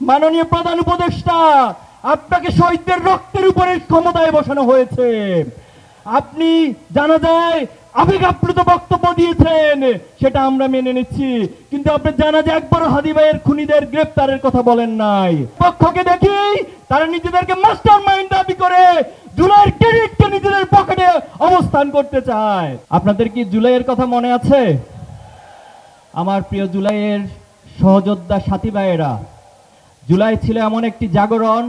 মাননীয় প্রধান উপদেষ্টা, আপনাকে শহীদদের রক্তের উপরে ক্ষমতায় বসানো হয়েছে। আপনি জানা যায় আবেগ আপ্লুত বক্তব্য দিয়েছেন, সেটা আমরা মেনে নিচ্ছি, কিন্তু আপনি জানা যায় একবার হাদি ভাইয়ের খুনিদের গ্রেফতারের কথা বলেন নাই। পক্ষকে দেখি তারা নিজেদেরকে মাস্টার মাইন্ড দাবি করে জুলাইয়ের ক্রেডিটকে নিজেদের পকেটে অবস্থান করতে চায়। আপনাদের কি জুলাইয়ের কথা মনে আছে? আমার প্রিয় জুলাইয়ের সহযোদ্ধা সাথী ভাইয়েরা, জুলাই ছিল এমন একটি জাগরণ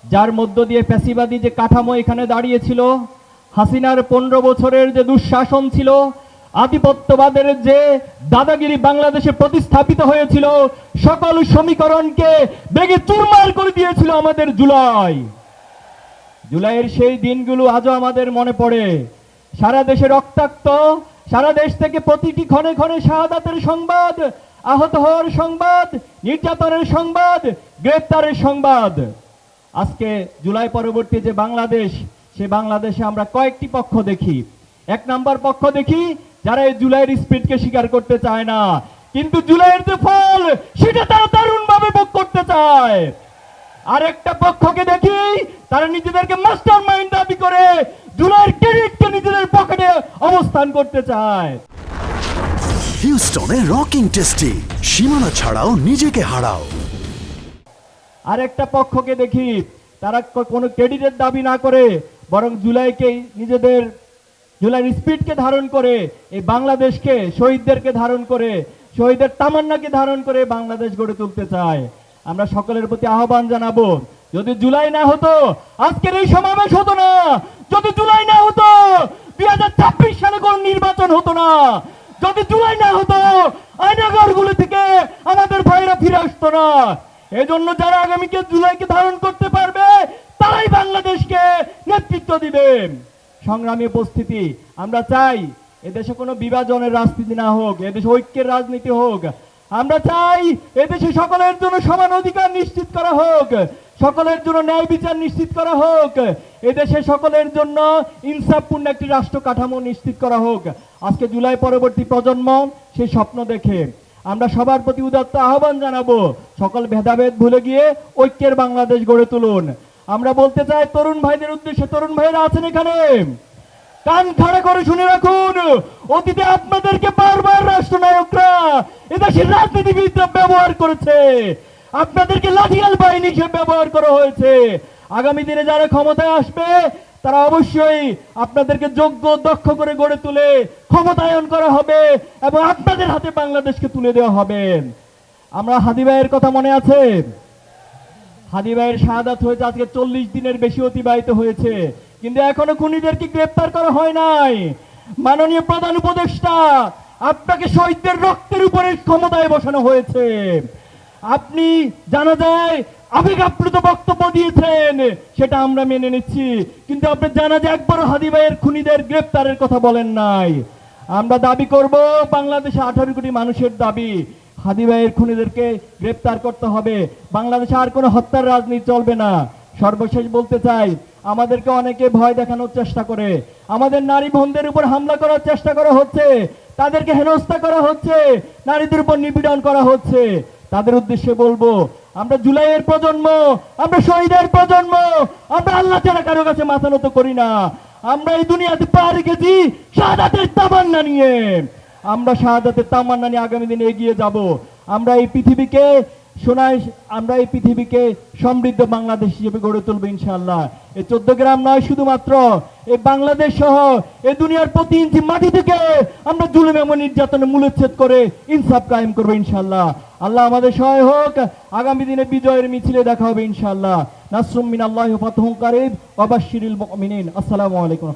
যার মধ্য দিয়ে ফ্যাসিবাদী যে কাঠামো এখানে দাঁড়িয়েছিল, হাসিনার 15 বছরের যে দুঃশাসন ছিল, আধিপত্যবাদের যে দাদাগিরি বাংলাদেশে প্রতিস্থাপিত হয়েছিল, সকল সমীকরণকে বেগে চুরমার করে দিয়েছিল আমাদের জুলাই। জুলাইয়ের সেই দিনগুলো আজও আমাদের মনে পড়ে। সারা দেশে রক্তাক্ত, সারা দেশ থেকে প্রতিটি ক্ষণে ক্ষণে শাহাদাতের সংবাদ, আহত হওয়ার সংবাদ, নির্যাতনের সংবাদ, গ্রেফতারের সংবাদ। আজকে জুলাই পরবর্তী যে বাংলাদেশ, সে বাংলাদেশে আমরা কয়েকটি পক্ষ দেখি। এক নাম্বার পক্ষ দেখি যারা এই জুলাইয়ের স্পিডকে স্বীকার করতে চায় না, কিন্তু জুলাইয়ের যে ফল সেটা তারা দারুণভাবে ভোগ করতে চায়। আর একটা পক্ষকে দেখি তারা নিজেদেরকে মাস্টার মাইন্ড দাবি করে জুলাইয়ের ক্রেডিটকে নিজেদের পকেটে অবস্থান করতে চায়। হিউস্টনে রকিং টেস্টি, সীমানা ছাড়াও নিজেকে হারাও। আর একটা পক্ষকে দেখি তারা কোনো ক্রেডিটের দাবি না করে বরং জুলাইকে নিজেদের জুলাইয়ের স্পিডকে ধারণ করে এই বাংলাদেশকে, শহীদদেরকে ধারণ করে, শহীদের তামান্নাকে ধারণ করে বাংলাদেশ গড়ে তুলতে চায়। আমরা সকলের প্রতি আহ্বান জানাবো, যদি জুলাই না হতো আজকের এই সমাবেশ হতো না, যদি জুলাই না হতো 2026 সালে কোন নির্বাচন হতো না, যদি জুলাই না হতো আয়নাঘরগুলো থেকে আমাদের ভাইরা ফিরে আসতো না। এজন্য যারা আগামীকে জুলাইকে ধারণ করতে পারবে তারাই বাংলাদেশকে নেতৃত্ব দিবে। সংগ্রামী উপস্থিতি, আমরা চাই এদেশে কোনো বিভাজনের রাজনীতি না হোক, এদেশে ঐক্যের রাজনীতি হোক। আমরা চাই এদেশে সকলের জন্য সমান অধিকার নিশ্চিত করা হোক, সকলের জন্য ন্যায় বিচার নিশ্চিত করা হোক, এদেশে সকলের জন্য ইনসাফপূর্ণ একটি রাষ্ট্র কাঠামো নিশ্চিত করা হোক। আজকে জুলাই পরবর্তী প্রজন্ম সেই স্বপ্ন দেখে। আমরা সবার প্রতি উদাত্ত আহ্বান জানাবো, সকল ভেদাভেদ ভুলে গিয়ে ঐক্যের বাংলাদেশ গড়ে তুলুন। আমরা বলতে চাই তরুণ ভাইদের উদ্দেশ্যে, তরুণ ভাইরা আছেন এখানে, কান খাড়া করে শুনে রাখুন, অতীতে আপনাদেরকে বারবার রাষ্ট্রনায়করা এদেশের রাজনীতিবিদরা ব্যবহার করেছে, আপনাদেরকে লাঠিয়াল বাহিনী হিসেবে ব্যবহার করা হয়েছে। আগামী দিনে যারা ক্ষমতায় আসবে তারা অবশ্যই আপনাদেরকে যোগ্য দক্ষ করে গড়ে তুলে ক্ষমতায়ন করা হবে এবং আপনাদের হাতে বাংলাদেশকে তুলে দেওয়া হবে। আমরা হাদি ভাইয়ের কথা মনে আছে? হাদি ভাইয়ের শাহাদাত হয়েছে আজকে 40 দিনের বেশি অতিবাহিত হয়েছে, কিন্তু এখনো খুনিদেরকে গ্রেফতার করা হয় নাই। মাননীয় প্রধান উপদেষ্টা, আপনাকে শহীদদের রক্তের উপরে ক্ষমতায় বসানো হয়েছে। আপনি জানা যায় আবেগ আপ্লুত বক্তব্য দিয়েছেন, সেটা আমরা মেনে নিচ্ছি, কিন্তু আপনি জানা যায় একবার হাদি ভাইয়ের খুনিদের গ্রেফতারের কথা বলেন নাই। আমরা দাবি করব, বাংলাদেশে 18 কোটি মানুষের দাবি, হাদি ভাইয়ের খুনিদেরকে গ্রেফতার করতে হবে। বাংলাদেশে আর কোনো হত্যার রাজনীতি চলবে না। সর্বশেষ বলতে চাই, আমাদেরকে অনেকে ভয় দেখানোর চেষ্টা করে, আমাদের নারী বোনদের উপর হামলা করার চেষ্টা করা হচ্ছে, তাদেরকে হেনস্থা করা হচ্ছে, নারীদের উপর নিপীড়ন করা হচ্ছে। তাদের উদ্দেশ্যে বলবো, আমরা জুলাইয়ের প্রজন্ম, আমরা শহীদের প্রজন্ম, আমরা আল্লাহ ছাড়া কারো কাছে মাথা নত করি না। আমরা এই দুনিয়াতে পা রেখেছি শাহাদাতের তামান্না নিয়ে, আমরা শাহাদাতের তামান্না নিয়ে আগামী দিনে এগিয়ে যাব। আমরা এই পৃথিবীকে আমরা এই পৃথিবীকে সমৃদ্ধ বাংলাদেশ হিসেবে গড়ে তুলবো ইনশাআল্লাহ। এই 14 গ্রাম নয়, শুধুমাত্র এই বাংলাদেশ সহ এই দুনিয়ার প্রতি ইঞ্চি মাটি থেকে আমরা জুলুম এবং নির্যাতনে মূলচ্ছেদ করে ইনসাফ কায়েম করবো ইনশাআল্লাহ। আল্লাহ আমাদের সহায় হোক। আগামী দিনে বিজয়ের মিছিলে দেখা হবে ইনশাআল্লাহ। নাসরুম মিনাল্লাহি ওয়া ফাতহুন কারীব ওয়া বাশশিরিল মুমিনিন। আসসালামু আলাইকুম।